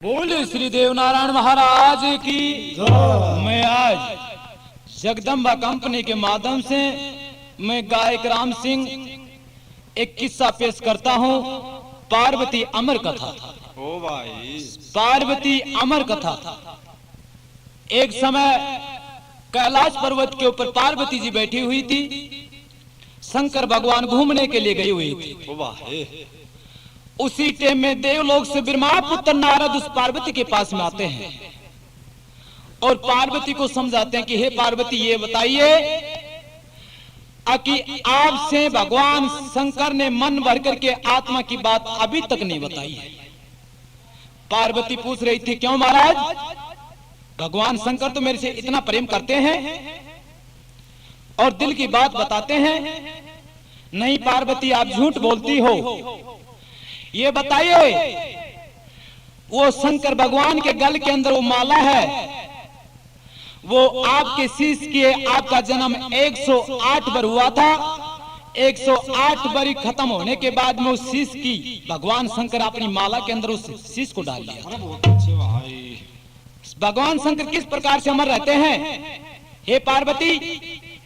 बोले श्री देव नारायण महाराज की। मैं आज जगदम्बा कंपनी के माध्यम से मैं गायक राम सिंह एक किस्सा पेश करता हूँ। पार्वती अमर कथा। ओ भाई, पार्वती अमर कथा। एक समय कैलाश पर्वत के ऊपर पार्वती जी बैठी हुई थी। शंकर भगवान घूमने के लिए गई हुई थी। ओ भाई, उसी टाइम में देवलोक से ब्रह्मा पुत्र नारद उस पार्वती के पास में आते हैं और पार्वती को समझाते हैं कि हे पार्वती, ये बताइए कि आपसे भगवान शंकर ने मन भर करके आत्मा की बात अभी तक नहीं बताई है। पार्वती पूछ रही थी, क्यों महाराज, भगवान शंकर तो मेरे से इतना प्रेम करते हैं और दिल की बात बताते हैं। नहीं पार्वती, आप झूठ बोलती हो। ये बताइए, वो शंकर भगवान के गल के अंदर वो माला है, वो आपके शीश के आपका जन्म 108 बार हुआ था। 108 बारी खत्म होने के बाद में उस शीश की भगवान शंकर अपनी माला के अंदर उस शीश को डाल दिया। अरे बहुत अच्छे भाई। भगवान शंकर किस प्रकार से अमर रहते हैं? हे पार्वती,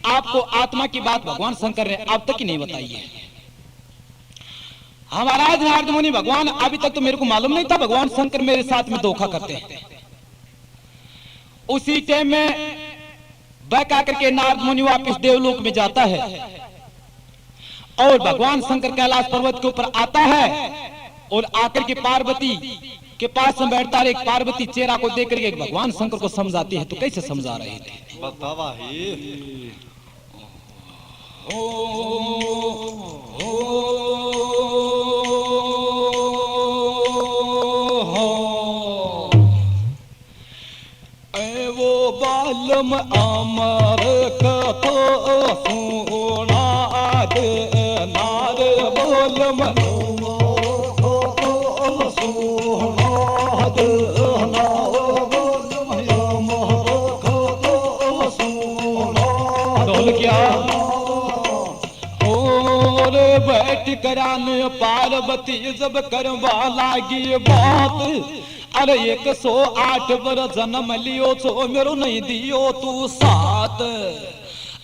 आपको आत्मा की बात भगवान शंकर ने अब तक ही नहीं बताई है। हमारा नारद मुनि भगवान अभी तक तो मेरे को मालूम नहीं था भगवान शंकर मेरे साथ में धोखा करते हैं। उसी टाइम में बहका करके नारद मुनि वापिस देवलोक में जाता है और भगवान शंकर कैलाश पर्वत के ऊपर आता है और आकर के पार्वती के पास में बैठता है। एक पार्वती चेहरा को देख करके भगवान शंकर को समझाती है। तो कैसे समझा रही थी? बता भाई। वो बालम अमर कथो सुना दे नार बोलम बैठ करान पार्वती जब करवा लागी बात। अरे 108 बर जन्म लियो छो मेरो नहीं दियो तू साथ।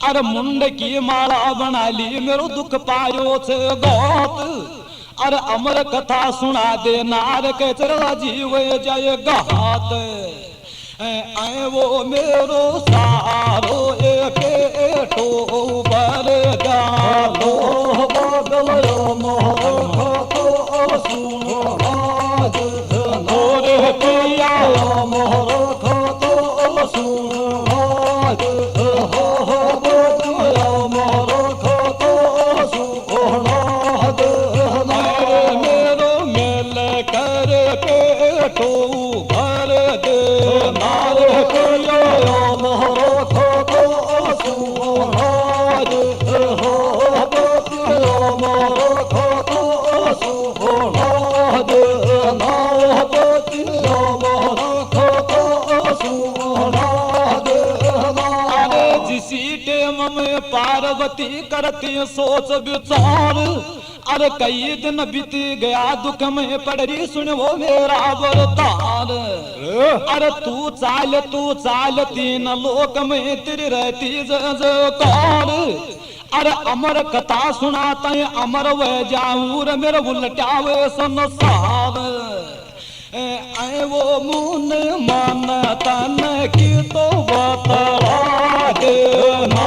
अरे मुंड की माला बना ली मेरो दुख पायो छे गौत। अरे अमर कथा सुना दे नार के चरा जीव जय गात। आए वो मेरो सारो एक टो बर गालो बदलो मोह तो सुनो मोर पिया मोर तो सुनो मोर तो सुनो मेरो मेल कर के टो भर दे नार पिया मोर तो सुनो पार्वती करती सोच विचार। अरे कई दिन बीत गया दुख में पड़ रही सुन वो मेरा वरदान। अरे तू चाल तीन लोक में तेरी रहती जयकार। अरे अमर कथा सुनाता है अमर वह जाऊर मेरे उलटावे संसार। आए वो मुन मन तन की तो बतला दे ना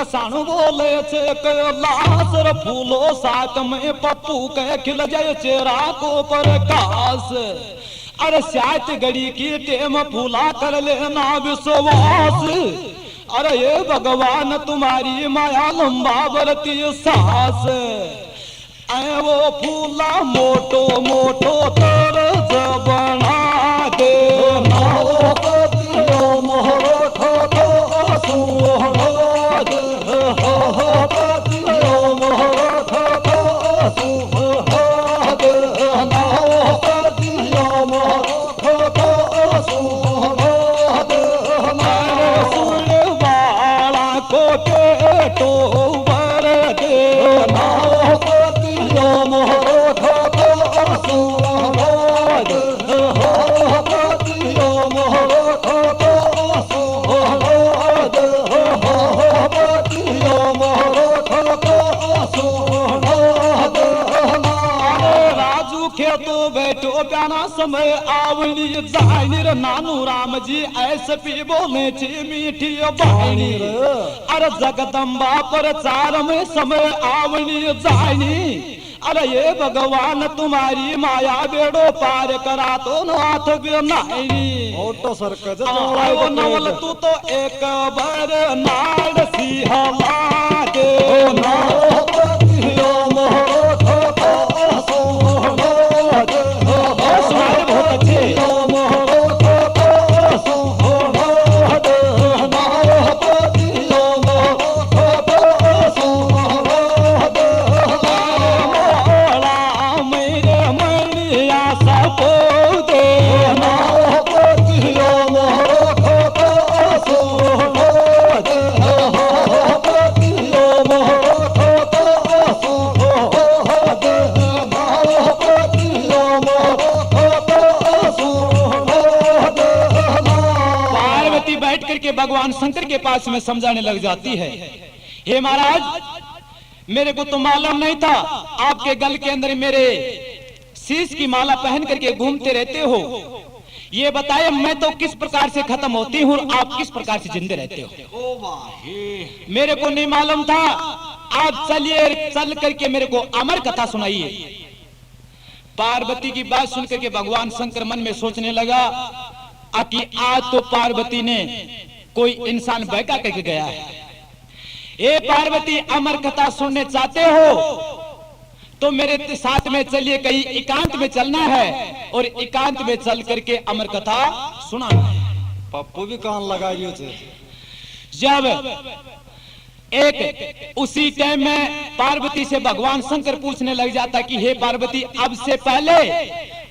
साणु बोले छे कैलाश र फूलो साथ में पप्पू के खिल जाए चेहरा को प्रकाश। अरे शायद घड़ी की टेम फूला कर लेना विश्वास। अरे ये भगवान तुम्हारी माया लंबा बरती सांस। ऐ वो फूला मोटो मोटो तर बना दे समय आवनी जाहिर नानू राम जी ऐसे पी बोले छी मीठी बाणी। अरे जगदम्बा पर चार में समय आवनी जाहिनी। अरे ये भगवान तुम्हारी माया बेड़ो पार करा तो नाथ बिनाई। ऑटो सर्कस नवल तू तो एक बार नाड़ सिंहला दे भगवान शंकर के पास में समझाने लग जाती है। हे महाराज मेरे को तो मालूम नहीं था आपके गल के अंदर मेरे शीश की माला पहन करके घूमते रहते हो। ये बताए मैं तो किस प्रकार से खत्म होती हूँ आप किस प्रकार से जिंदे रहते हो। ओ भाई मेरे को नहीं मालूम था। आप चलिए चल करके मेरे को अमर कथा सुनाइए। पार्वती की बात सुनकर के भगवान शंकर मन में सोचने लगा कि आज तो पार्वती ने कोई इंसान बहका करके गया है। ए पार्वती अमर कथा सुनने चाहते हो तो मेरे साथ में चलिए कहीं एकांत में चलना है और एकांत में चल करके अमर कथा सुनाना है। पप्पू भी कान लगाइए थे। जब एक उसी टाइम में पार्वती से भगवान शंकर पूछने लग जाता कि हे पार्वती अब से पहले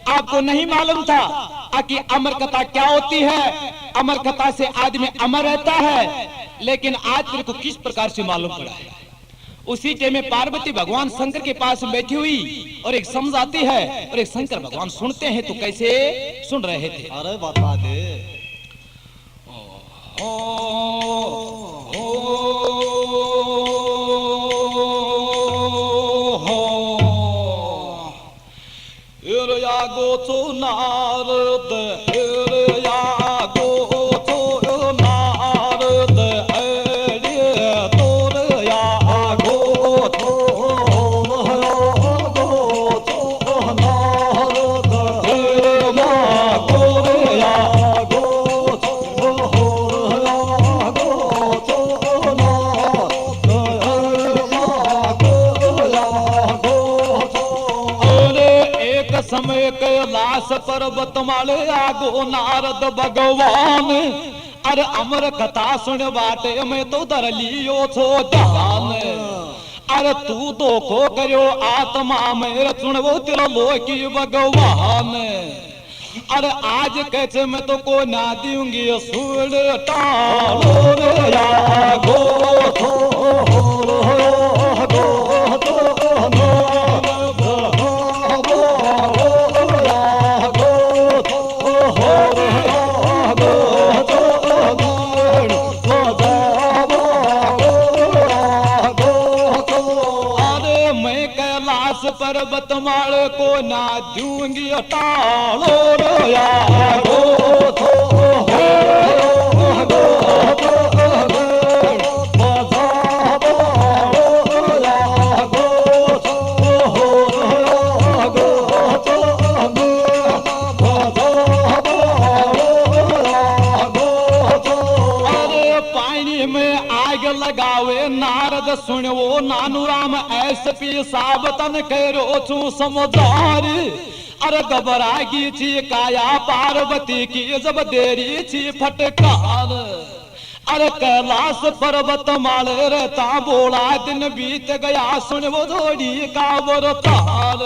आपको नहीं मालूम था कि अमर कथा क्या होती है। अमर कथा से आदमी अमर रहता है लेकिन आज तेरे को किस प्रकार से मालूम पड़ा है। उसी टाइम में पार्वती भगवान शंकर के पास बैठी हुई और एक समझाती है और एक शंकर भगवान सुनते हैं तो कैसे सुन रहे थे। अरे बता दे। गो तो नारद समय कैलाश पर्वत माले आगो नारद भगवान। अरे अमर कथा सुन बाटे में तो दर लियो छो जान। अरे तू तो खो करो आत्मा में सुन वो तेरा लोकी भगवान। अरे आज कैसे मैं तो को ना दूंगी सुन टालो रे गो पर्वत माल को ना दूंगी टालो रोया लगावे नारद सुनवो नानु राम ऐस पी साबतन करो छू समझार। अरे घबरागी छी काया पार्वती की जब देरी छी फटकार। अरे कैलाश पर्वत माल रहता बोला दिन बीत गया सुन वो जोड़ी का वरतार।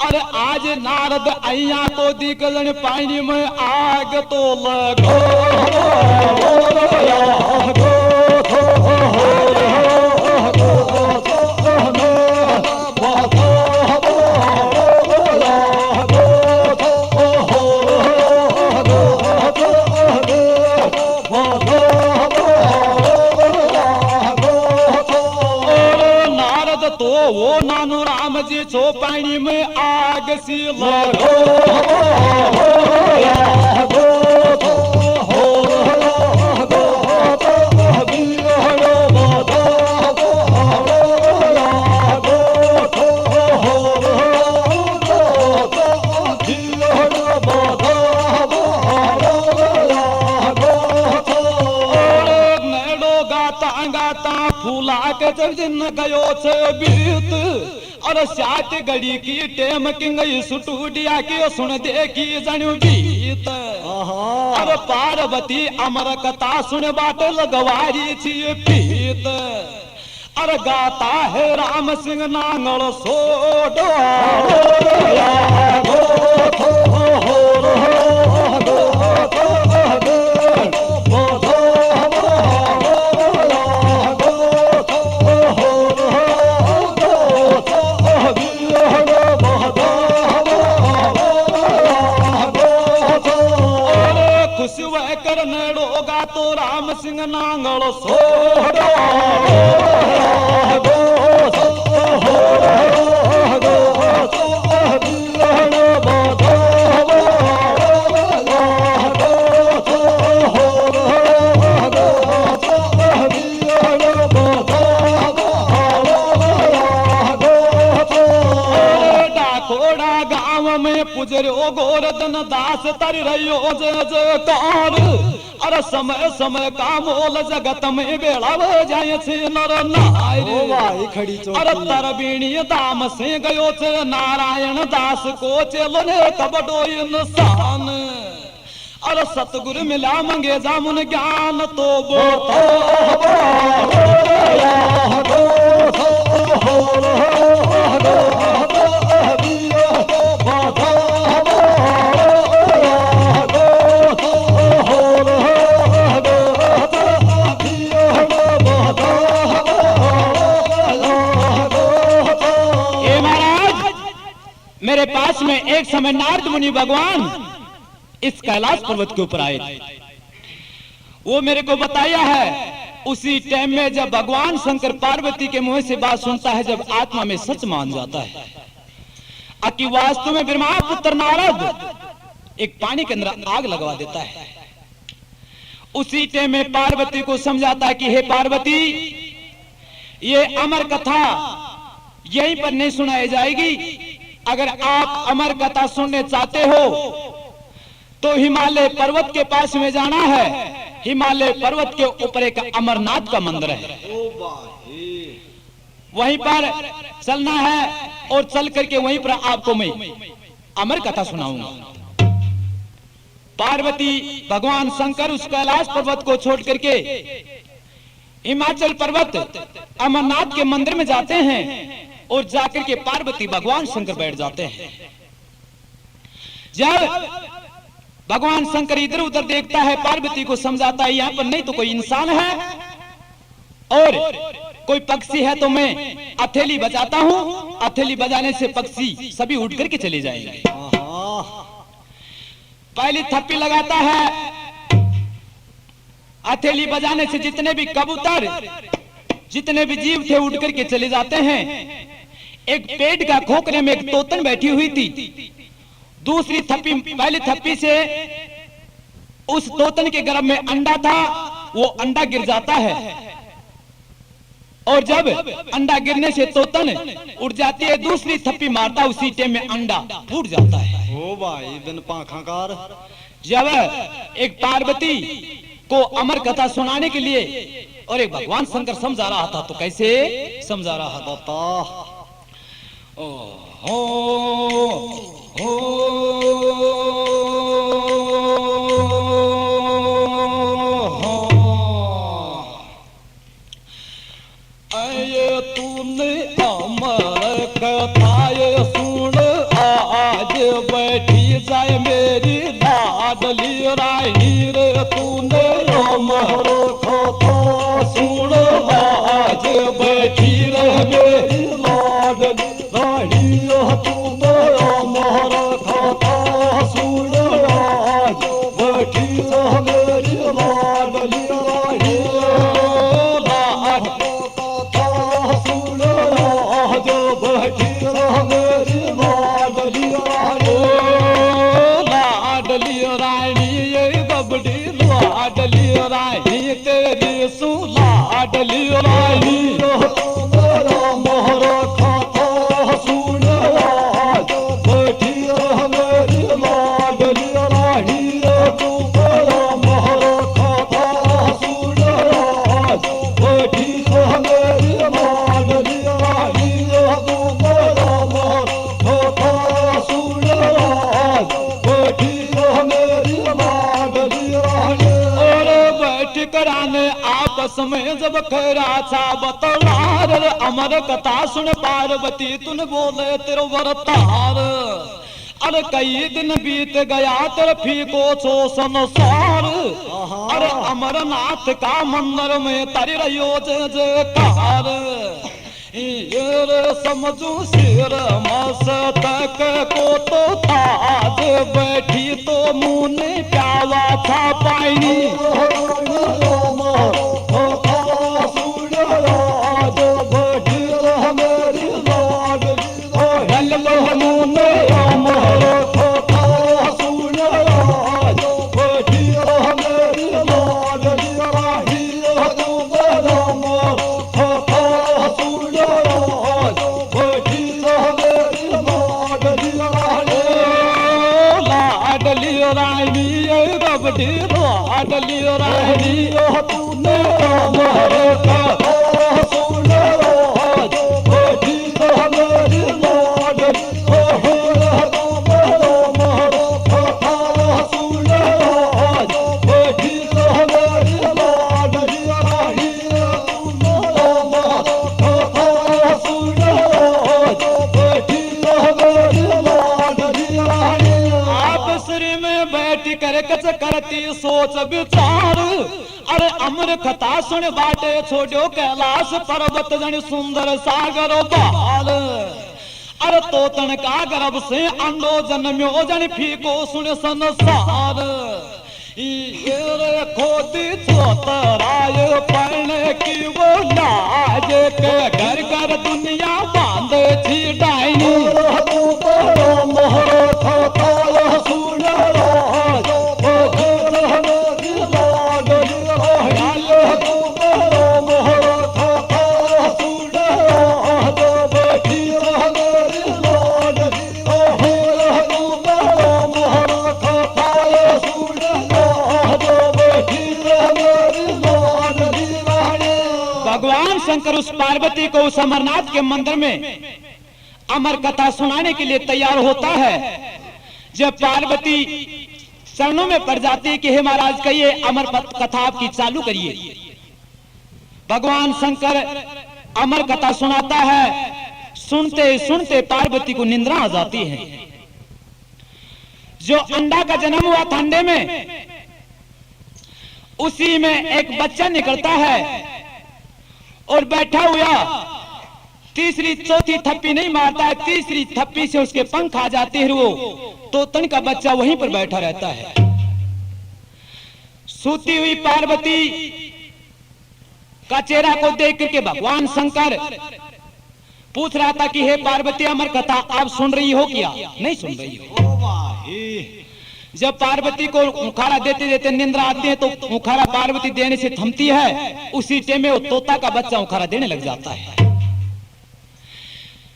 अरे आज नारद अया तो दिगलन पानी में आग तो लगो। वो नानु राम जी छो पानी में आग सी लगो। फूला के जब दिन गयो छे बीत। और सात घड़ी की टेम किंगई सुटूडिया की सुन देखी जनु बीत। अब पार्वती अमर कथा सुन बाट लगवारी छी पीत। अर गाता है राम सिंह नांगल सोडो। करनेड़ोगा तो राम सिंह नांगल सोडो। डाकोड़ा गांव में पुजरो गोरधन दास तर रहियो जयकार। अरे समय समय का मोल जगत में बेड़ा जाए छे नर नारी। अरे तरबीणी दाम से गयो छे नारायण दास को चलो ने कबडो इंसान। अरे सतगुरु मिला मंगे जामुन ज्ञान तो मेरे पास में एक समय नारद मुनि भगवान इस कैलाश पर्वत के ऊपर आए थे। वो मेरे को बताया है उसी टाइम में जब भगवान शंकर पार्वती के मुंह से बात सुनता है, जब आत्मा में सच मान जाता है कि वास्तव में ब्रह्मा पुत्र नारद एक पानी के अंदर आग लगवा देता है। उसी टाइम में पार्वती को समझाता है कि हे पार्वती, ये अमर कथा यहीं पर नहीं सुनाई जाएगी। अगर आप अमर कथा सुनने चाहते हो तो हिमालय पर्वत के पास में जाना है। हिमालय पर्वत के ऊपर एक अमरनाथ का मंदिर है, वहीं पर चलना है और चल करके वहीं पर आपको मैं अमर कथा सुनाऊंगा। पार्वती भगवान शंकर उस कैलाश पर्वत को छोड़ करके हिमाचल पर्वत अमरनाथ के मंदिर में जाते हैं और जाकर के पार्वती भगवान शंकर बैठ जाते हैं। जब भगवान शंकर इधर उधर देखता है, पार्वती को समझाता है यहाँ पर नहीं तो कोई इंसान है और कोई पक्षी है तो मैं हथेली बजाता हूँ, हथेली बजाने से पक्षी सभी उड़ करके चले जाएंगे। पहली थप्पी लगाता है, हथेली बजाने से जितने भी कबूतर जितने भी जीव थे उड़ करके चले जाते हैं। एक पेड़ का खोखरे में एक तोतन बैठी हुई थी। दूसरी थप्पी, पहली थप्पी से उस तोतन के गर्भ में अंडा था, वो अंडा गिर जाता है और जब अंडा गिरने से तोतन उड़ जाती है, दूसरी थप्पी मारता, उसी टाइम में अंडा फूट जाता है। ओ भाई बिन पाखाकार। जब एक पार्वती को अमर कथा सुनाने के लिए और एक भगवान शंकर समझा रहा था, तो कैसे समझा रहा था? बता। ओ हो आये तूने अमर कथाए सुन, आज बैठी जाए मेरी लाडली रानी रे। तूने अमर कथा सुन, आज बैठी रहे मेरी लाडली रानी। तूने अमर कथा सुन, आज बैठी रहे मेरी लाडली रानी। लाडली रानी ये बबड़ी लाडली रानी तेरी सु लाडली रानी। मोहर खाता सुन, आज बैठी मेरी लाडली रानी। तू मोहर खाता सुन, आज बैठी मेरी लाडली रानी। तू मोहर खाता सुन, आज बैठी मेरी लाडली रानी। और बैठ कराने आपस में जब खैरा सा बतलार, अमर कथा सुन पार्वती तुन बोले तेरो वरतार। अरे कई दिन बीत गया तेरे फीको सो संसार। अरे अमरनाथ का मंदिर में तारी रहियो जय जयकार। ये समझू सिर मस्तक को तो ताज, बैठी तो मुंह ने प्यावा था पानी। लाडली रानी तूने अमर कथा सुन, आज बैठी मेरी लाडली। अमर कथा सुन, आज बैठी मेरी लाडली रानी। तूने अमर कथा सुन, आज बैठी मेरी लाडली रानी। आप श्री में बैठ कर कच करती सोच विचार। अरे अमर कथा सुन बाटे छोड़ो कैलाश पर्वत जन सुंदर सागर बाल। अरे तोतन का गर्भ से अंडो जन्म्यो जन फीको सुन संसार। ये खोदी छोतराय पढ़ने की वो लाज के घर घर दुनिया बांध थी डाइनी। मोहर कथा सुन, आज भगवान शंकर उस पार्वती को उस अमरनाथ के मंदिर में अमर कथा सुनाने के लिए तैयार होता है। जब पार्वती चरणों में पड़ जाती है कि हे महाराज कहिए अमर कथा आपकी चालू करिए। भगवान शंकर अमर कथा सुनाता है। सुनते सुनते पार्वती को निंद्रा आ जाती है। जो अंडा का जन्म हुआ था अंडे में, उसी में एक बच्चा निकलता है और बैठा हुआ तीसरी चौथी थप्पी नहीं मारता है, तीसरी थप्पी से उसके पंख आ जाते हैं। वो तोतन का बच्चा वहीं पर बैठा रहता है। सोती हुई पार्वती का चेहरा को देख करके भगवान शंकर पूछ रहा था कि हे पार्वती अमर कथा आप सुन रही हो क्या नहीं सुन रही हो? जब पार्वती को मुखारा देते देते निंद्रा आती है तो मुखारा पार्वती देने से थमती है। उसी टाइम में वो तोता का बच्चा मुखारा देने लग जाता है।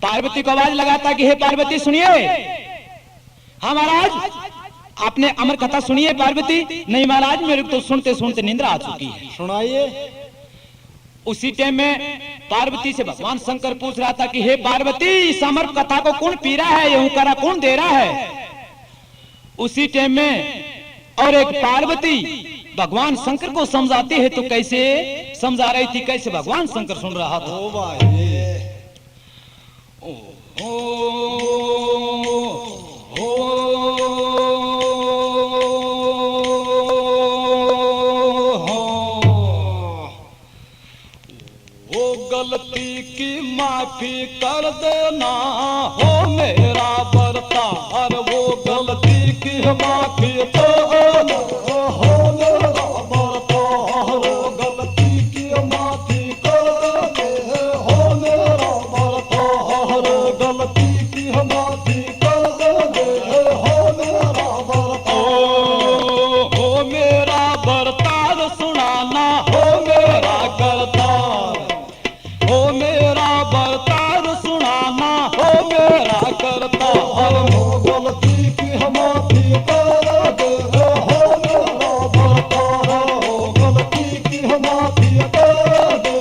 पार्वती को आवाज लगाता कि हे पार्वती सुनिए। हाँ महाराज आपने अमर कथा सुनी है? पार्वती नहीं महाराज मेरे को तो सुनते सुनते निंद्रा आ चुकी है। सुनाइए। उसी टाइम में पार्वती से भगवान शंकर पूछ रहा था कि हे पार्वती, इस अमर कथा को कौन पी रहा है, यूं करा कौन दे रहा है। उसी टाइम में और एक पार्वती भगवान शंकर को समझाती है, तो कैसे समझा रही थी, कैसे भगवान शंकर सुन रहा था। ओ भाई गलती की माफी कर देना हो मेरा बरतार, वो गलती की माफी तो हो मेरा बरतार, वो गलती की माफी कर दे हो मेरा बरतार, गलती की माफी कर दे हो मेरा बरतार, हो मेरा बरतार सुनाना हो मेरा करतार, हो मेरा बरतार सुनाना हो मेरा करतार, हो गलती की माफी कर दे हो मेरा बरतार, हो गलती की माफी कर दे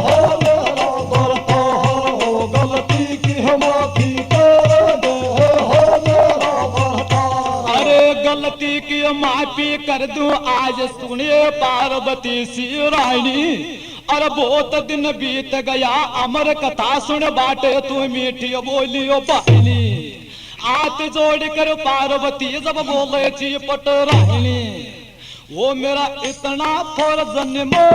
हो मेरा बरतार, हो गलती की माफी कर दे हो मेरा बरतार। अरे गलती की माफी कर दूं आज सुनिए पार्वती सी रानी, अरे बहुत दिन बीत गया अमर कथा सुन बाटे तू मीठी बोलियो बहनी, हाथ जोड़ कर पार्वती जब बोले चिपट रानी, वो मेरा इतना फर्ज निभा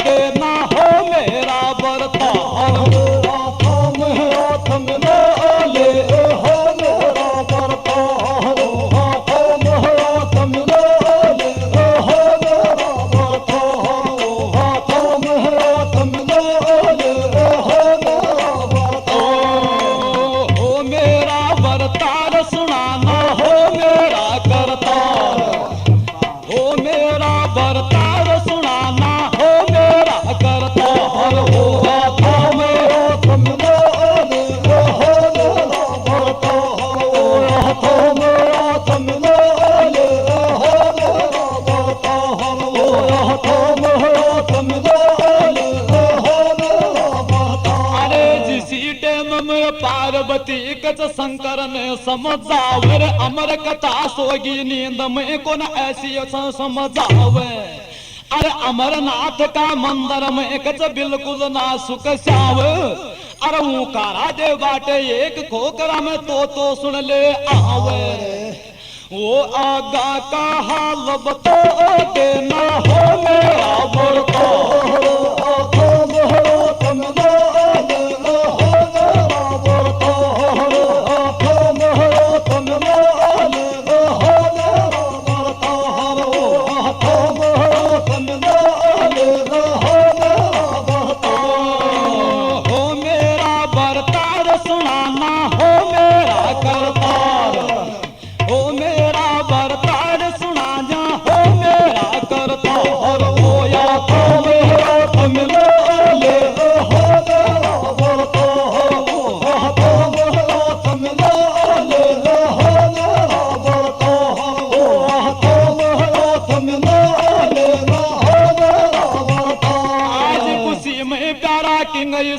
देना हो मेरा बरतार, हाथ में ले हो मेरा बरतार, हाथ में ले हो मेरा बरतार, हाथ में हो मेरा बरतार सुनाना हो मेरा करतार, हो मेरा बरतार सुनाना हो मेरा करतार, हो हाथों में हो मेरा बरतार, हाथों में हो मेरा बरतार, हाथों में पार्वती कच शंकर ने समझावे, अमर कथा सोगी नींद में कौन ऐसी समझावे, अरे अमरनाथ का मंदिर में कच बिल्कुल ना सुख सावे, अरे ऊकारा दे बाटे एक खोकरा में तो सुन ले आवे, वो आगा का हाल बता देना हो मेरा बरतार,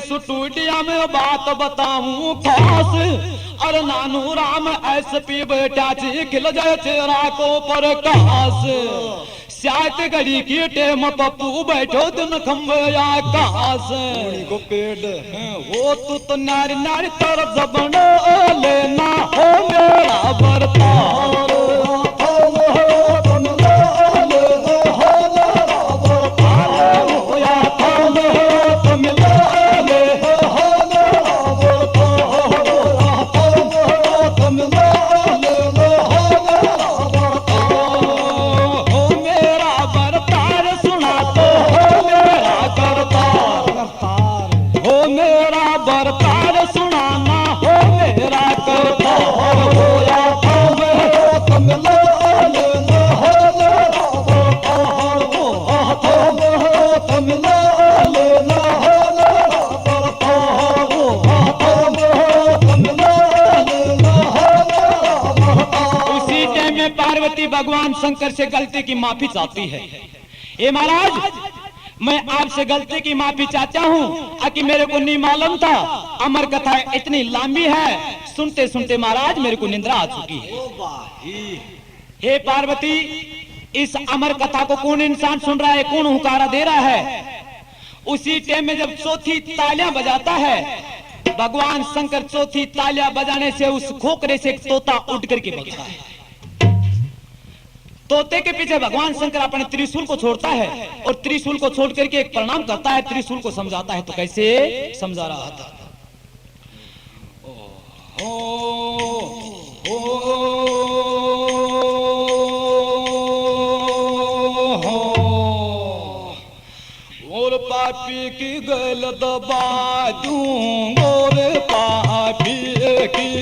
स्टूडियो में बात बताऊं खास, अरे नानू राम एसपी बेटा जी खिल जाए चेहरा को प्रकाश, सात घड़ी की टेम पप्पू बैठो दिन खम्बे आकाश, को पेड़ वो तो नारी नारी तर जबनो लेना हो मेरा बरतार, भगवान शंकर से गलती की माफी चाहती है। ये महाराज मैं आपसे गलती की माफी चाहता हूँ कि मेरे को नहीं मालूम था। अमर कथा इतनी लंबी है, सुनते सुनते महाराज मेरे को निंद्रा आ चुकी है। ओ भाई हे पार्वती, इस अमर कथा को कौन इंसान सुन रहा है, कौन हुकारा दे रहा है? उसी टाइम में जब चौथी तालियां बजाता है भगवान शंकर, चौथी तालियां बजाने से उस खोखरे से एक तोता उड़ करके भगता है। तोते के पीछे भगवान शंकर अपने त्रिशूल को छोड़ता है और त्रिशूल को छोड़ करके एक प्रणाम करता है, त्रिशूल को समझाता है। तो कैसे समझा रहा था? और पापी की गल दबा दूं, और पापी की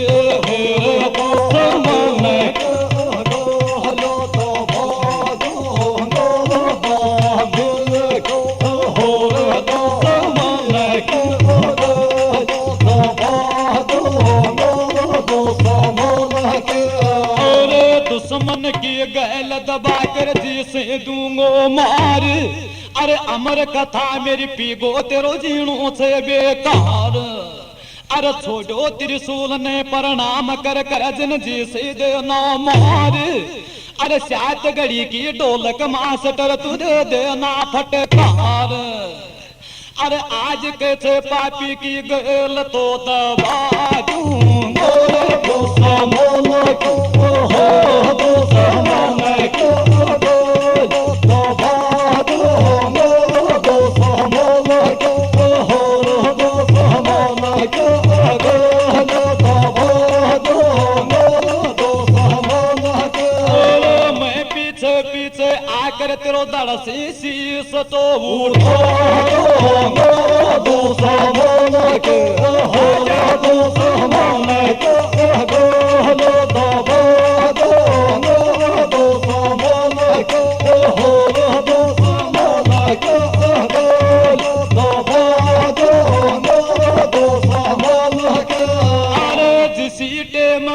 दुश्मन की गैल दबा कर जिसे दूंगो मार। अरे अमर कथा मेरी पीगो तेरो जीणों से बेकार। अरे छोड़ो त्रिशूल ने प्रणाम कर कर जन जी से देना मार। अरे सात घड़ी की ढोलक मास्टर तुझे देना फटकार। अरे आज कैसे पापी की गैल तो दबा दूंगो आकर तेरो दड़ से शीश तो उठो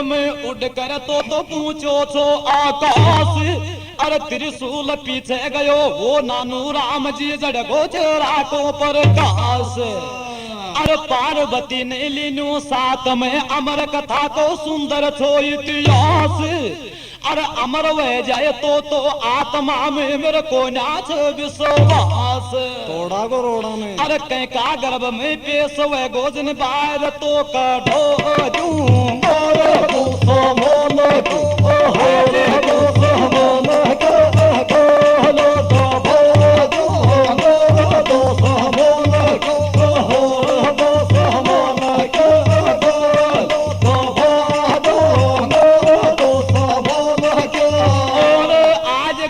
में उड़ कर तो पूछो छो आकाश। अरे त्रिशूल पीछे गयो वो नानू राम जी जड़ गोचरा को प्रकाश। अरे पार्वती ने लीनू साथ में अमर कथा को सुंदर छो इतिहास। अरे अमर वह जाए तो आत्मा में मेरे को नाच विश्वास। तोड़ा को रोड़ा में अरे कहीं का गर्भ में पेश वह गोजन बार तो कढ़ो दूं।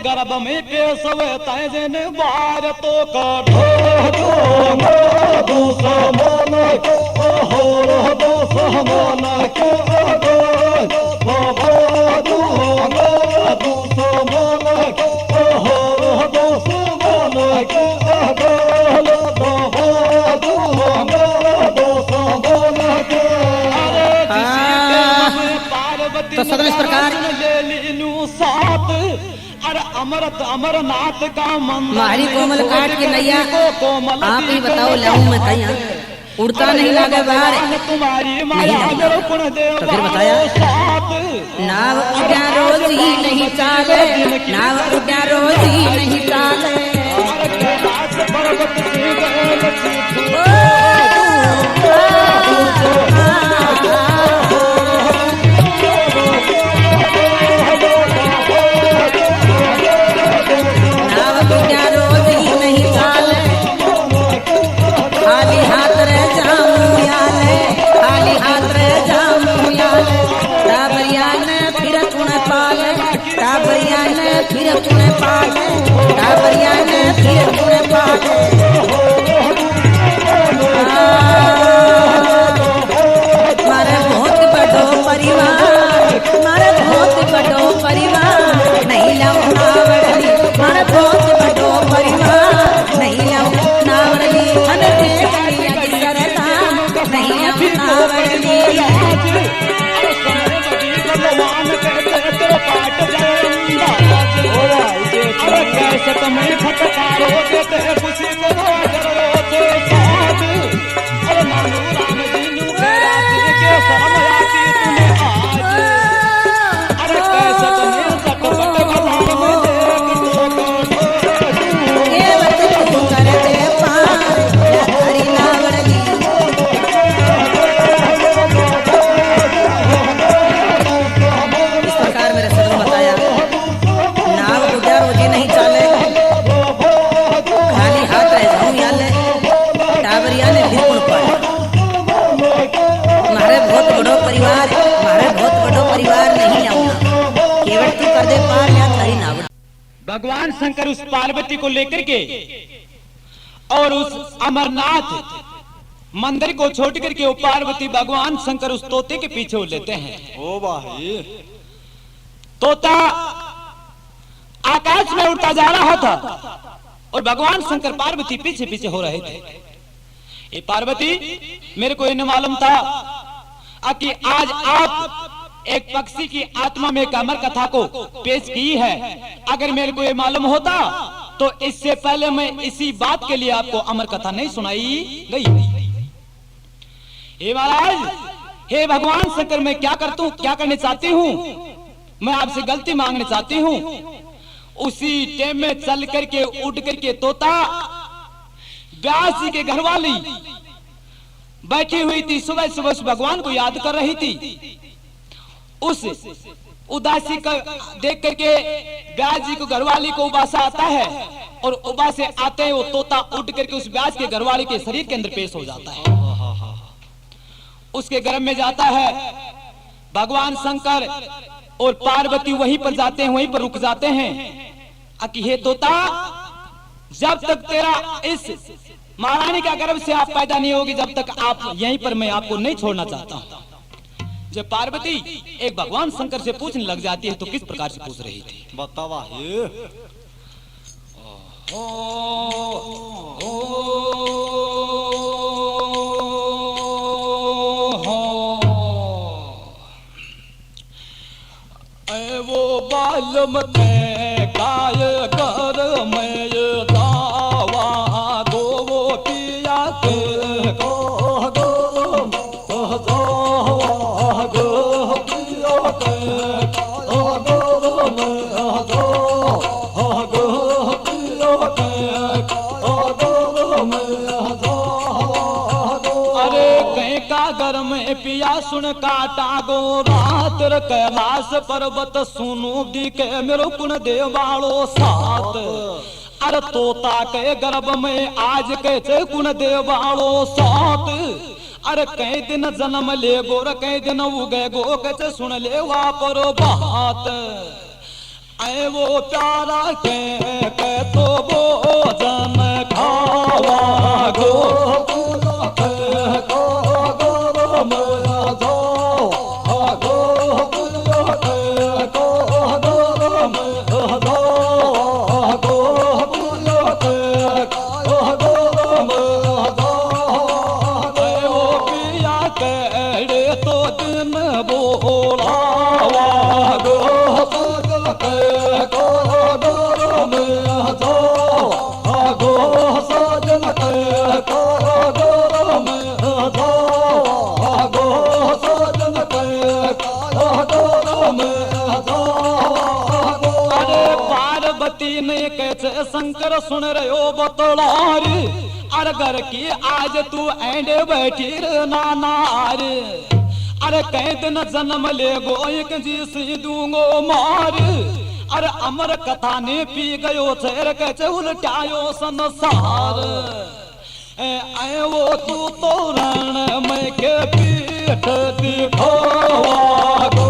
गर्भ में पेश तैजन बार तो कढ़ो तो सदन इस प्रकार अरे अमरत अमरनाथ का मंदिर मारी कोमल काट के नैया आप ही बताओ लाऊं मैं कहीं उड़ता नहीं लागे बाहर तुम्हारी माया तो फिर बताया नाव उड़ा रोज ही नहीं चाले, नाव उड़ा रोज ही नहीं चाले। फिर तूने पाले टाबरिया ने भगवान शंकर उस पार्वती को लेकर के और उस अमरनाथ मंदिर को छोड़ करके वो पार्वती भगवान शंकर उस तोते के पीछे हो लेते हैं। ओ भाई तोता आकाश में उड़ता जा रहा था और भगवान शंकर पार्वती पीछे पीछे हो रहे थे। ये पार्वती, मेरे को ये न मालूम था कि आज आप एक पक्षी की आत्मा में एक अमर कथा को पेश की है। अगर मेरे को ये मालूम होता तो इससे पहले मैं इसी बात के लिए आपको अमर कथा नहीं सुनाई गई। हे महाराज, हे भगवान शंकर, मैं क्या करने चाहती हूँ, मैं आपसे गलती मांगने चाहती हूँ। उसी टाइम में चल करके उठ करके तोता व्यास जी के घरवाली बैठी हुई थी, सुबह सुबह उस भगवान को याद कर रही थी। उस उदासी का देख करके व्यास जी को घरवाली को उबासा आता है और उबासे आते हैं वो तोता उठ करके उस व्यास के घरवाली के शरीर के अंदर पेश हो जाता है। उसके गर्भ में जाता है। भगवान शंकर और पार्वती वहीं पर जाते हैं, वहीं पर रुक जाते हैं कि हे तोता, जब तक तेरा इस महारानी का गर्भ से आप पैदा नहीं होगी, जब तक आप यहीं पर मैं आपको नहीं छोड़ना चाहता हूं। जब पार्वती एक भगवान शंकर से पूछने लग जाती है तो किस प्रकार से पूछ रही थी, बता भाई। वो बालम काय कर मैं दावा गो वो पिया के गो गो पिया के गो पिया के अरे कहीं का घर में पिया सुन काटा गो रात कैलाश पर्वत सुनो दिखे मेरो कुन देवालो साथ। अरे तोता के गर्भ में आज कैसे कुन देवालो साथ। अरे कई दिन जन्म ले गोर कई दिन उगे गो कैसे सुन ले वहा पर बात। ऐ वो प्यारा के तो वो जन खावा गो कैसे शंकर सुन रहे हो बतलार। अरे घर की आज तू एंड बैठी नानार। अरे कई दिन जन्म ले गो एक जी सी दूंगो मार। अरे अमर कथा ने पी गयो शेर कैसे उल्टायो संसार। ऐ वो तू तो रण में के पीठ दिखावा गो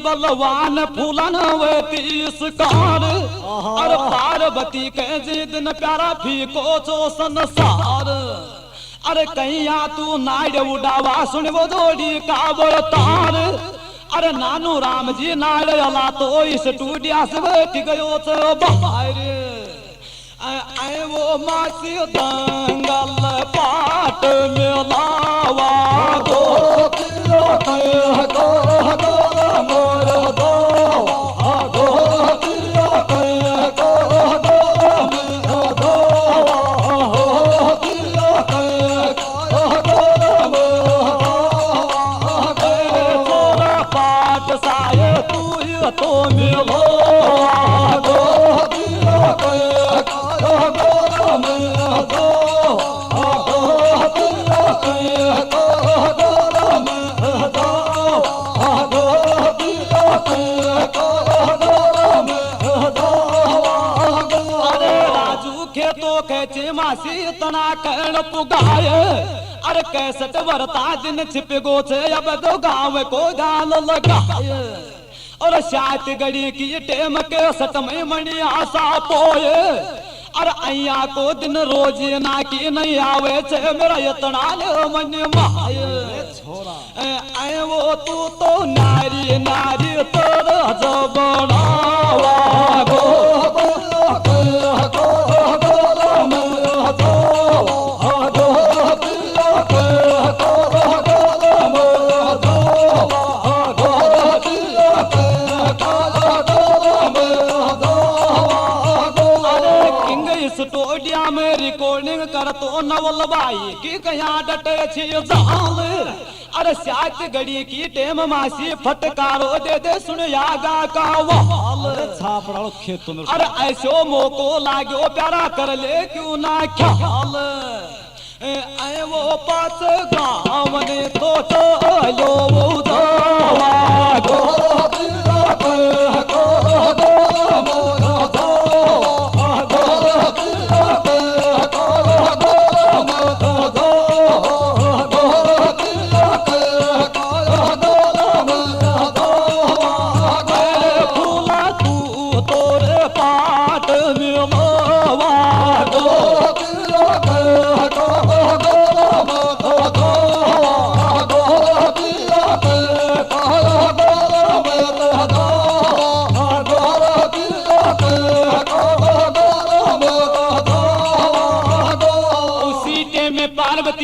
बलवान फूलन वे तीसकार। और पार्वती के जिदन प्यारा फीको चो संसार। अरे कहिया तू नाड़ उड़ावा सुन वो जोड़ी काबर तार। अरे नानू राम जी नाड़ अला तो इस टूटिया से बैठ गयो चो बाहर। आए वो मासी दंगल पाट में लावा गो तो मिलो गो दिया के गो में दो गो दिया के गो में दो गो दिया के गो में दो अरे राजू खेतो खेचे मासी तना कर्ण पुगाय अरे कैसट वरता दिन छिप गोचे अब तो गाँव को गाल लगाय और सात गड़ी की टेम के सट में मणि आशा पोए अरे अया को दिन रोज ना की नहीं आवे छे मेरा इतना मन माय आए वो तू तो नारी नारी तोर जबनावा गो स्टूडियो में रिकॉर्डिंग कर तो नवल बाई की कया डटे छी जाल अरे सात घड़ी की टेम मासी फटकारो दे दे सुन यागा का वाल छापड़ाओ खेतों में अरे ऐसो मोको लाग्यो प्यारा कर ले क्यों ना ख्याल आए वो पास गाँव ने तो लो उदावा गो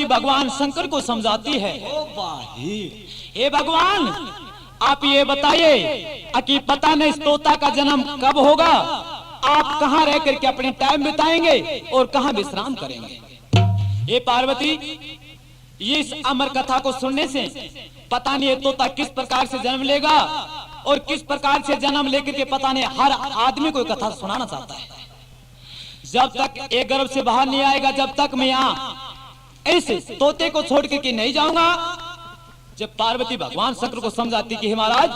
भगवान शंकर को समझाती है हे भगवान आप ये बताइए कि पता नहीं इस तोता का जन्म कब होगा आप कहाँ रह करके अपने टाइम बिताएंगे और कहाँ विश्राम करेंगे ये पार्वती ये इस अमर कथा को सुनने से पता नहीं ये तोता किस प्रकार से जन्म लेगा और किस प्रकार से जन्म लेकर के पता नहीं हर आदमी को कथा सुनाना चाहता है जब तक एक गर्भ से बाहर नहीं आएगा जब तक मैं यहाँ ऐसे तोते को छोड़ के नहीं जाऊंगा। जब पार्वती भगवान शंकर को समझाती कि महाराज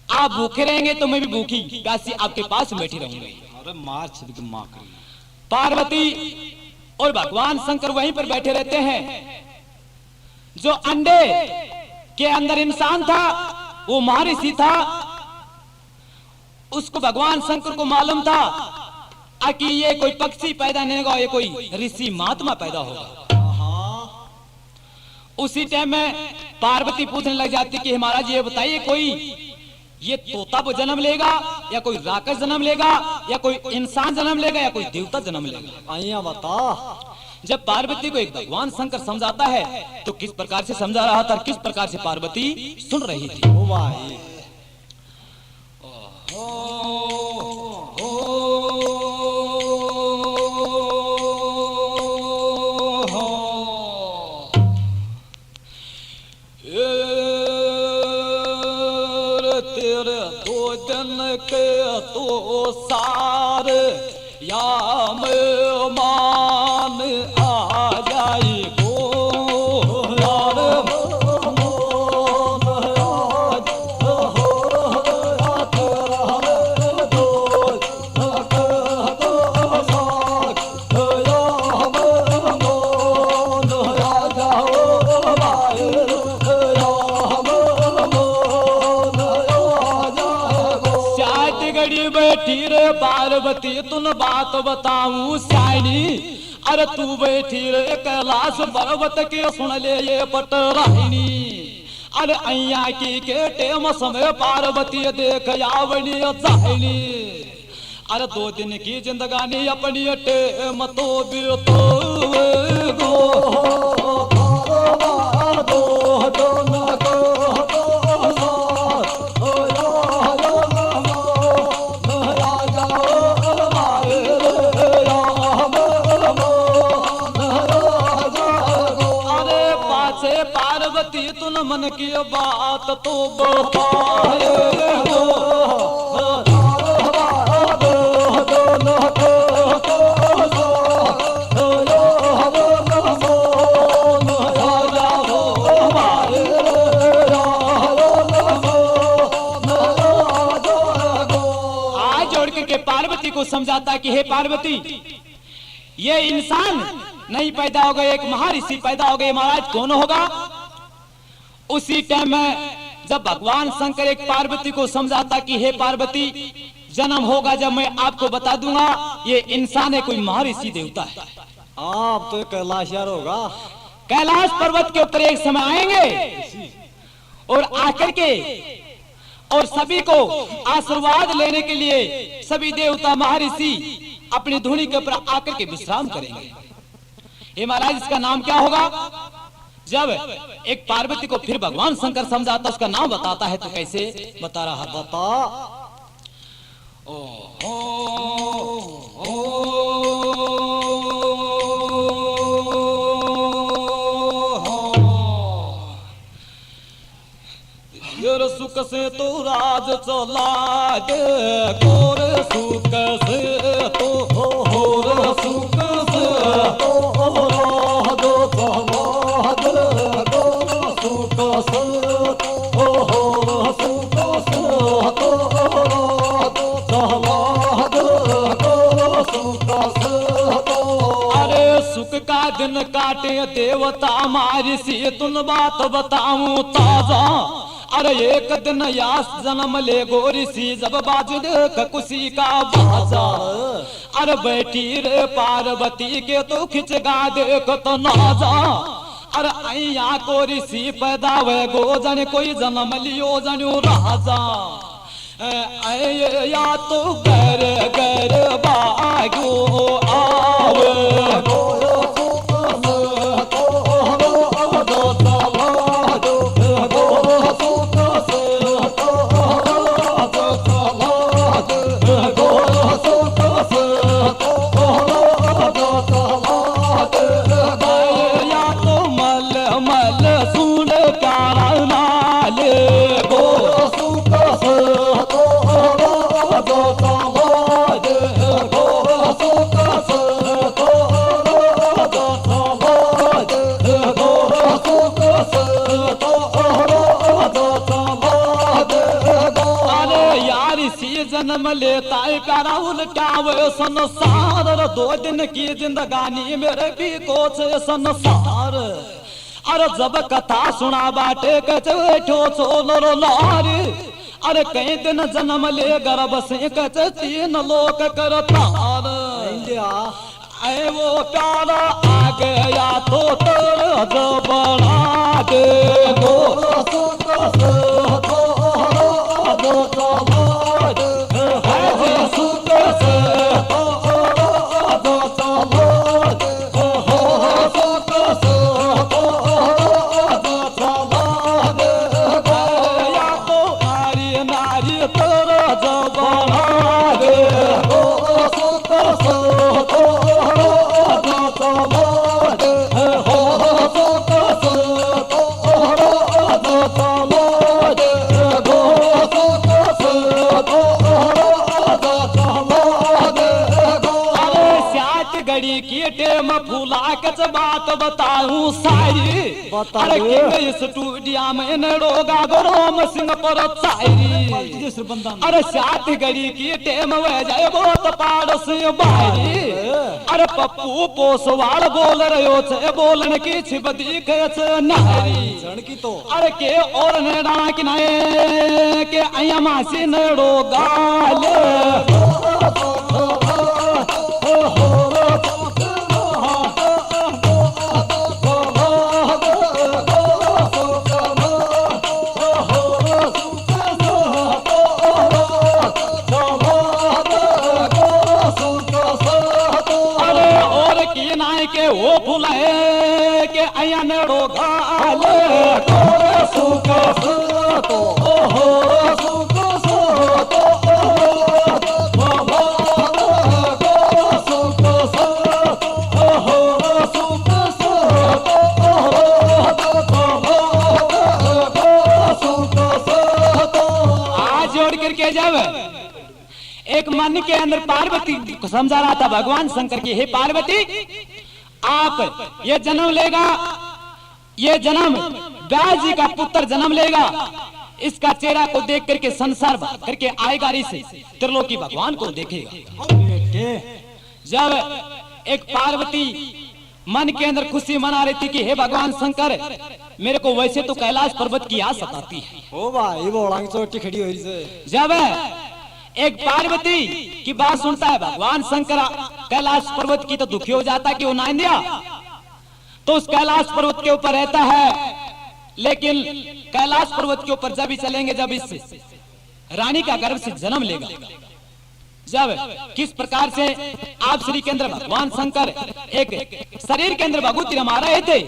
आप भूखे रहेंगे तो मैं भी भूखी प्यासी आपके पास बैठी रहूंगी। अरे मार छिड़क मां करी पार्वती और भगवान शंकर वहीं पर बैठे रहते हैं। जो अंडे के अंदर इंसान था वो महर्षि था, उसको भगवान शंकर को मालूम था कि ये कोई पक्षी पैदा नहीं होगा, ये कोई ऋषि महात्मा पैदा होगा। उसी टाइम में पार्वती पूछने लग जाती कि महाराज ये बताइए कोई ये तोता वो जन्म लेगा या कोई राक्षस जन्म लेगा या कोई इंसान जन्म लेगा या कोई देवता जन्म लेगा, आइया बता। जब पार्वती को एक भगवान शंकर समझाता है तो किस प्रकार से समझा रहा था, किस प्रकार से पार्वती सुन रही थी। ओ भाई तेरे दो दिन के तो सार या मान आ जाई गो यार बैठी रे पार्वती तुन बात बताऊं साइनी, अरे तू बैठी रे कैलाश पर्वत के सुन ले ये पटराइनी। अरे अय्या की के टेम समय पार्वती देख आवनी जाइनी। अरे 2 दिन की जिंदगानी अपनी टेम तो बितो गो पार्वती पार्वती तुन मन की बात तो बताए पार्वती को समझाता कि हे पार्वती, ये इंसान नहीं पैदा होगा, एक महर्षि पैदा हो गए। महाराज कौन होगा? उसी टाइम में जब भगवान शंकर एक पार्वती को समझाता कि हे पार्वती, जन्म होगा जब मैं आपको बता दूंगा, ये इंसान है, कोई महर्षि देवता है। आप तो कैलाश यार होगा। कैलाश पर्वत के ऊपर एक समय आएंगे और आकर के और सभी को आशीर्वाद लेने के लिए सभी देवता महर्षि अपनी धुनी के ऊपर आकर के विश्राम करेंगे। हे महाराज, इसका नाम क्या होगा? जब एक पार्वती को फिर भगवान शंकर समझाता, उसका नाम बताता है, तो कैसे बता रहा? बता। सुख से तो राज चला गे, गोर सुख से तो होर सुख से तो राज चला गे, गोर सुख से तो होर सुख से तो राज चला गे, गोर सुख से तो। अरे सुख का दिन काटे देवता मारी सी, तुम बात बताऊं ताजा। अरे एक दिन यास जन्म ले गोरी सी, जब बाज देख खुशी का बाजा। अरे बैठी रे पार्वती के तो खिंचगा देख तो नाजा। अरे अया गोरी सी पैदा हुए गोजन, कोई जन्म लियो जनो राजा। या तो गर गर बागो आवे जन्म लेता है प्यारा उल्टा वो संसार। 2 दिन की जिंदगानी मेरे भी कोच संसार। अरे जब कथा सुना बाटे कचो सोनर लार। अरे कई दिन जन्म ले गर्भ से कच 3 लोक करतार। ऐ वो प्यारा आ गया तो तर बना दे गो बात बताऊं सारी। अरे किंग स्टूडियो में नरोगा गोरोम सिंह पर सारी। अरे 7 घड़ी की टेम वे जाए बहुत पाड़ से बारी। अरे पप्पू पोसवाड़ बोल रहे छे, बोलन की छिप दिखे छे नारी की तो। अरे के और नेड़ा कि नए के अया मासी नरोगा के वो फुलाए के अया नरोगा सुख तो हो सुख तो एक मन के अंदर पार्वती को समझा रहा था भगवान शंकर की, हे पार्वती आप ये जन्म लेगा, ये जन्म व्यास जी का पुत्र जन्म लेगा, इसका चेहरा को देख करके संसार भाग करके आएगा से त्रिलोकी भगवान को देखेगा। जब एक पार्वती मन के अंदर खुशी मना रही थी कि हे भगवान शंकर, मेरे को वैसे तो कैलाश पर्वत की याद सताती है। ओ भाई बोलांग चोटी खड़ी हुई से जब एक पार्वती की बात सुनता है भगवान शंकर कैलाश पर्वत की, तो दुखी हो जाता है कि वो ना दिया, तो उस कैलाश पर्वत के ऊपर रहता है। लेकिन कैलाश पर्वत के ऊपर जब ही चलेंगे जब इस रानी का गर्भ से जन्म लेगा। जब किस प्रकार से आप श्री के अंदर भगवान शंकर एक शरीर के अंदर भगवती रमा रहे थे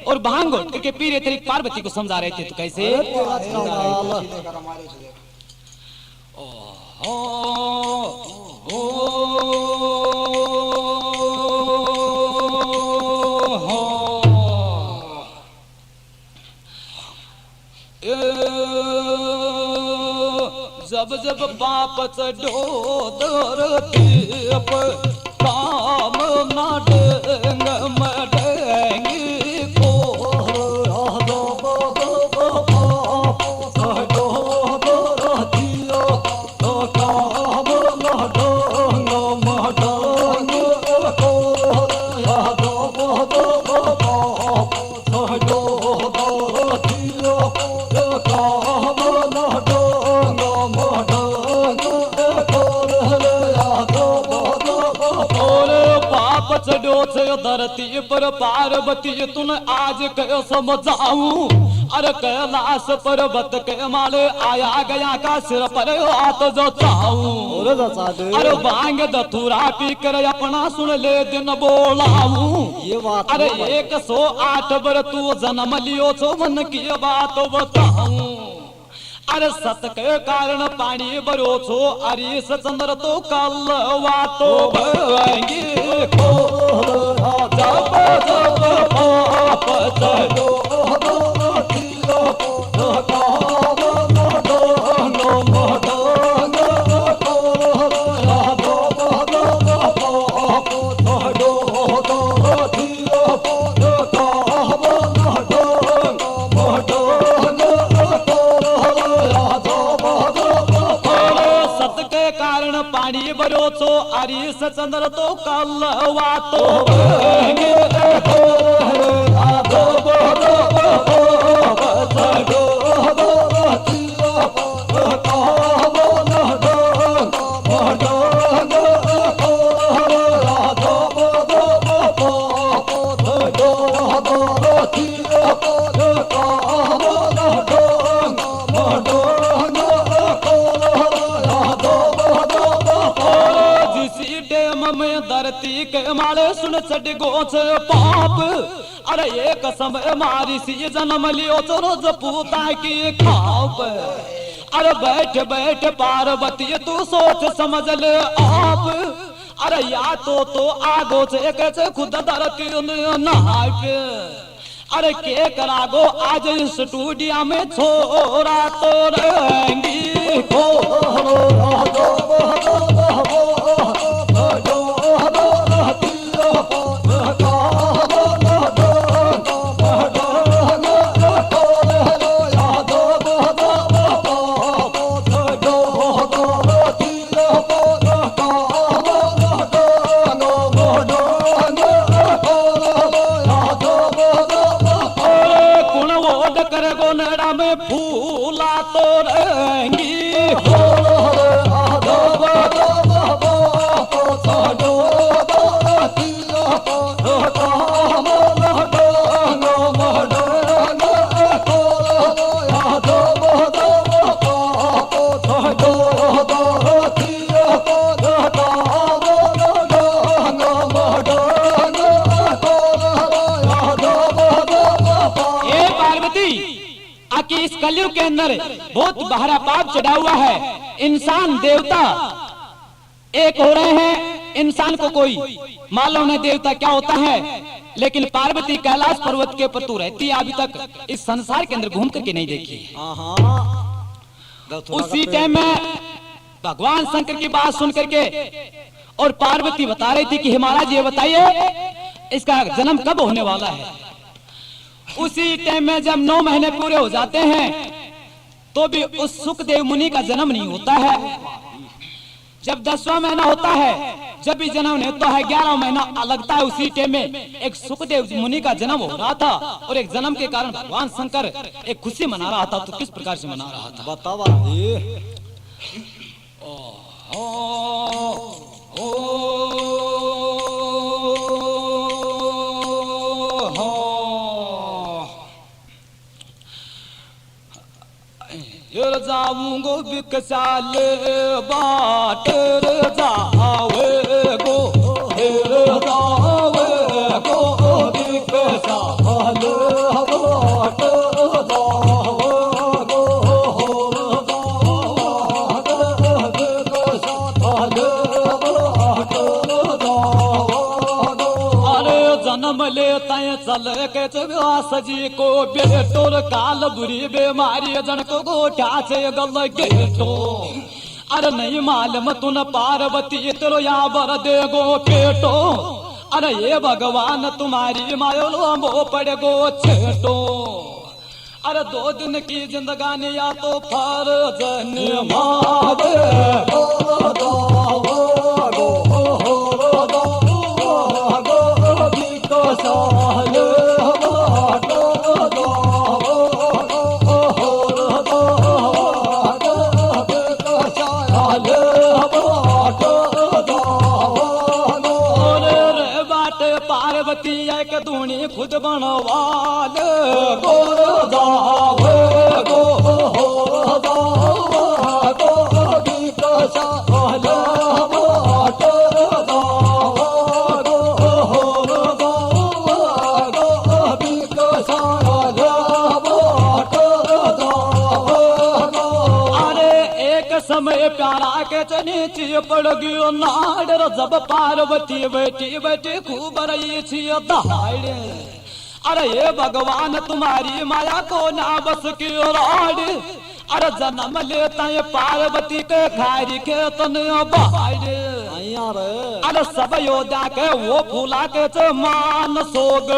और भांग करके पी रहे थे, पार्वती को समझा रहे थे, तो कैसे जब जब बाप चढ़ो धरती पर काम ना डेंग मडेंगी को धरती पर पार्वती तुन आज कह समझाऊं, अरे कैलाश पर्वत के माले आया गया का सिर पर हाथ जचाऊं, अरे भांग धतूरा पी कर अपना सुन ले दिन बोलाऊं, ये बात अरे 108 बर तू जन्म लियो छो मन की बात बताऊं, अरे सत के कारण पानी भरो छो अरिस चंद्र तो कलवा तो भंगी को जब जब पाप चढ़ो पानी भरो छो अरिस चंद्र तो कलवा तो भंगी धरती के माले सुन चढ़ गोच पाप, अरे एक समय मारी सी जन्म लियो तो रोज पूता की खाप, अरे बैठ बैठ पार्वती तू सोच समझ ले आप, अरे या तो आगो से खुद धरती नाप, अरे के करागो आज स्टूडियो में छोरा तो रहेंगी हो में फूला तो रहेंगी कि इस कलयुग के अंदर बहुत बहरा पाप चढ़ा हुआ है, इंसान देवता एक हो रहे हैं, इंसान को कोई मालूम नहीं देवता क्या होता है, लेकिन पार्वती कैलाश पर्वत के ऊपर तू रहती है, अभी तक इस संसार के अंदर घूम करके नहीं देखी। उसी टाइम में भगवान शंकर की बात सुन करके और पार्वती बता रही थी कि हे महाराज ये बताइए इसका जन्म कब होने वाला है। उसी टाइम में जब 9 महीने पूरे हो जाते हैं तो भी उस सुखदेव मुनि का जन्म नहीं होता है। जब 10वां महीना होता है जब भी जन्म नहीं होता है, 11वां महीना लगता है, उसी टाइम में एक सुखदेव मुनि का जन्म हो रहा था और एक जन्म के कारण भगवान शंकर एक खुशी मना रहा था। तो किस प्रकार से मना रहा था बतावा जी। जाऊंगो विकसाल बाट जावे गो जावे गो विकसाल बाट चल के व्यास जी को बेटोर काल बुरी बीमारी जन को गोठा से गल गेटो। अरे नहीं मालूम तुन पार्वती तेरो या बर दे गो पेटो। अरे ये भगवान तुम्हारी मायो मो पड़े गो छेटो। अरे 2 दिन की जिंदगानी या तो फर्ज निभावे पार्वती एक दूनी खुद बनवाल गो जावे गो समय प्यारा के नीचे पड़ गयो नाड़। जब पार्वती बैठी बैठी खूब रही थी दहाड़। अरे ये भगवान तुम्हारी माया को ना बस क्यों राड़। अरे जन्म लेता ये पार्वती के खारी के तन बहाड़। अरे सब योद्धा के वो फूला के मान सोग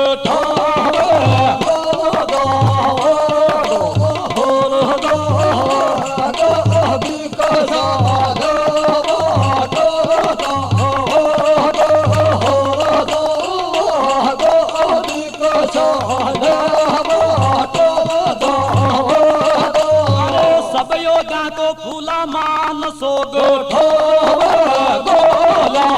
सब योद्धा को फूला मान सोग गोला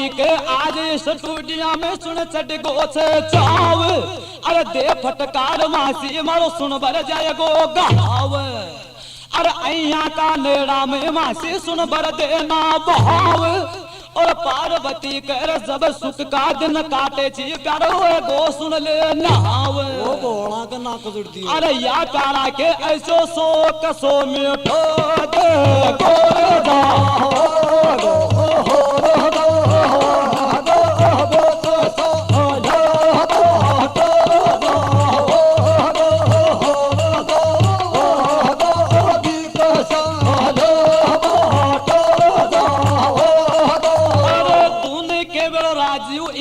के आज स्टूडियो में सुन चढ़ गो से चाव। अरे दे फटकार मासी मारो सुन बर जाए गो गाव। अरे अया का नेड़ा में मासी सुन बर देना बहाव। और पार्वती कर जब सुख का दिन काटे छी प्यारो गो सुन ले नाव। वो बोला के ना को जुड़ती। अरे या प्यारा के ऐसो सो कसो मिठो दे गो जाओ।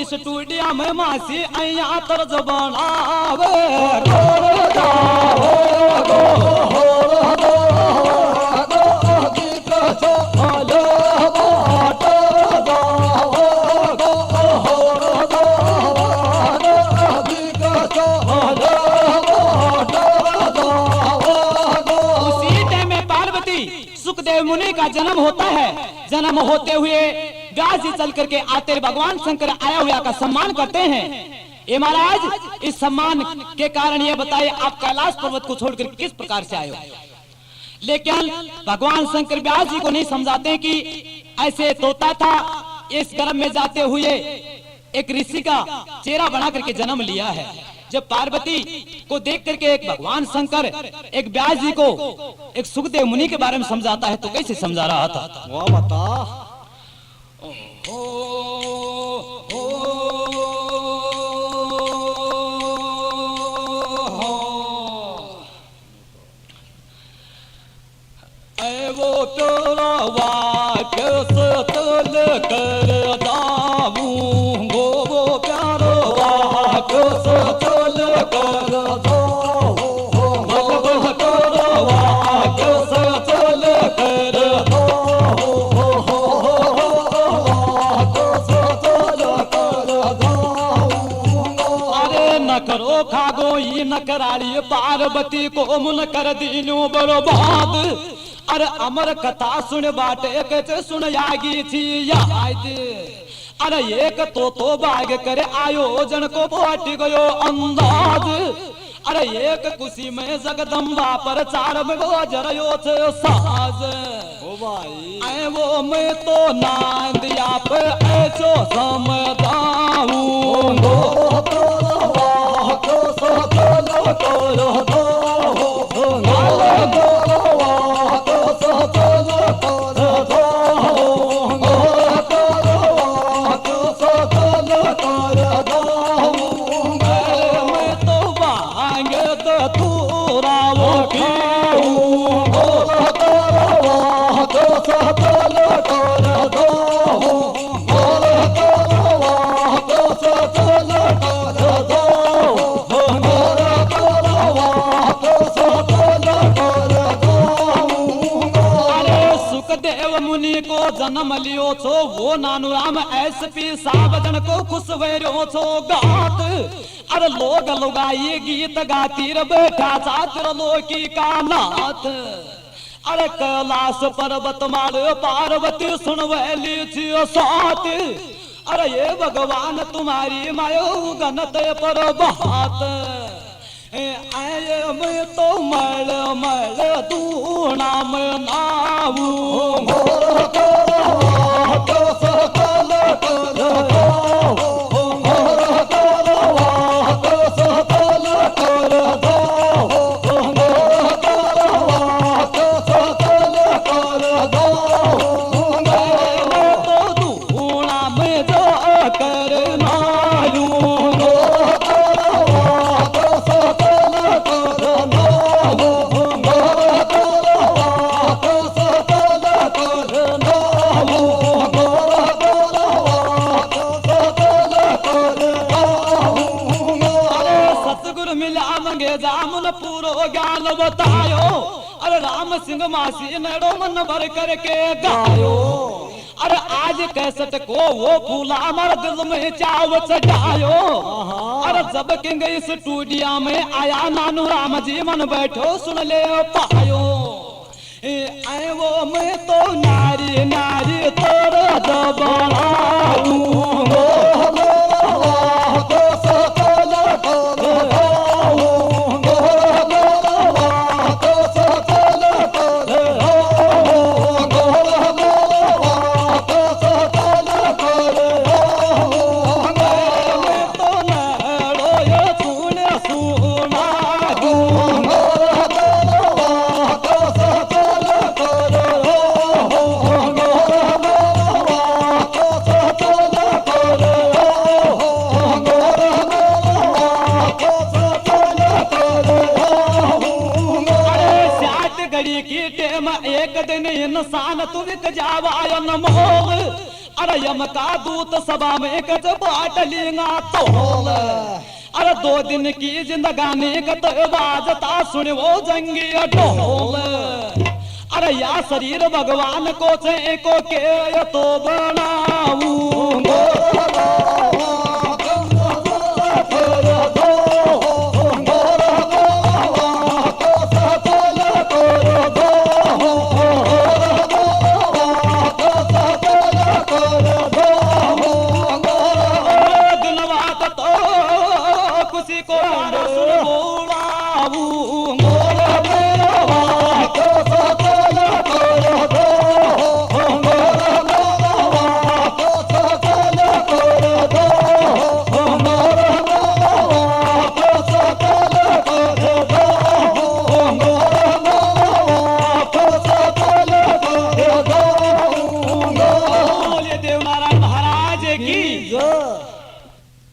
स्टूडियो में मासी अया तर्ज बनावे उसी टाइम में पार्वती सुखदेव मुनि का जन्म होता है। जन्म होते हुए व्यास जी चल करके आते भगवान शंकर आया हुआ का सम्मान करते हैं। ये महाराज इस सम्मान के कारण ये बताइए आप कैलाश पर्वत को छोड़कर किस प्रकार से आए हो। लेकिन भगवान शंकर व्यास जी को नहीं समझाते कि ऐसे तोता था इस गर्भ में जाते हुए एक ऋषि का चेहरा बना करके जन्म लिया है। जब पार्वती को देख करके एक भगवान शंकर एक व्यास जी को एक सुखदेव मुनि के बारे में समझाता है तो कैसे समझा रहा था? वाह बता। वो तेरा वाक्य सतल कर दाऊं वो प्यारो वाक्य सतल कर करो खागो ये न कराली पार्वती को मुन कर दीनो बर्बाद। अरे अमर कथा सुन बाटे कचे सुन यागी थी याद। अरे एक तो बाग करे आयोजन को बाट गयो अंदाज। अरे एक खुशी में जगदम्बा पर चार में जरयो थे साज। ओ भाई ऐ वो मैं तो नांदिया पे ऐसो समझाऊं को जन्म लियो छो वो नानु राम एसपी सावजन को खुश वेरो छो गात। अरे लोग लुगाई गीत गाती रे बैठा चातर लोकी का नाथ। अरे कैलाश पर्वत मारे पार्वती सुन वैली थी साथ। अरे ये भगवान तुम्हारी मायो गनत पर बात। आए मैं तो मल मल तू नाम नाऊ जामुन पूरो ज्ञान बतायो। अरे राम सिंह मासी नड़ो मन भर करके गायो। अरे आज कैसट को वो फूला मर दिल में चाव चढ़ायो। अरे जब किंग इस स्टूडियो में आया नानू राम जी मन बैठो सुन ले पायो। आए वो मैं तो नारी नारी तोरा दबाऊं एक दिन इंसान तू विक जावायन मोल। अरे यम का दूत सभा में कच बाट लिंगा तोल। अरे 2 दिन की जिंदगानी कत बाजता सुन वो जंगी ढोल। अरे या शरीर भगवान को से को के तो बनाऊं को सुन बोलाऊं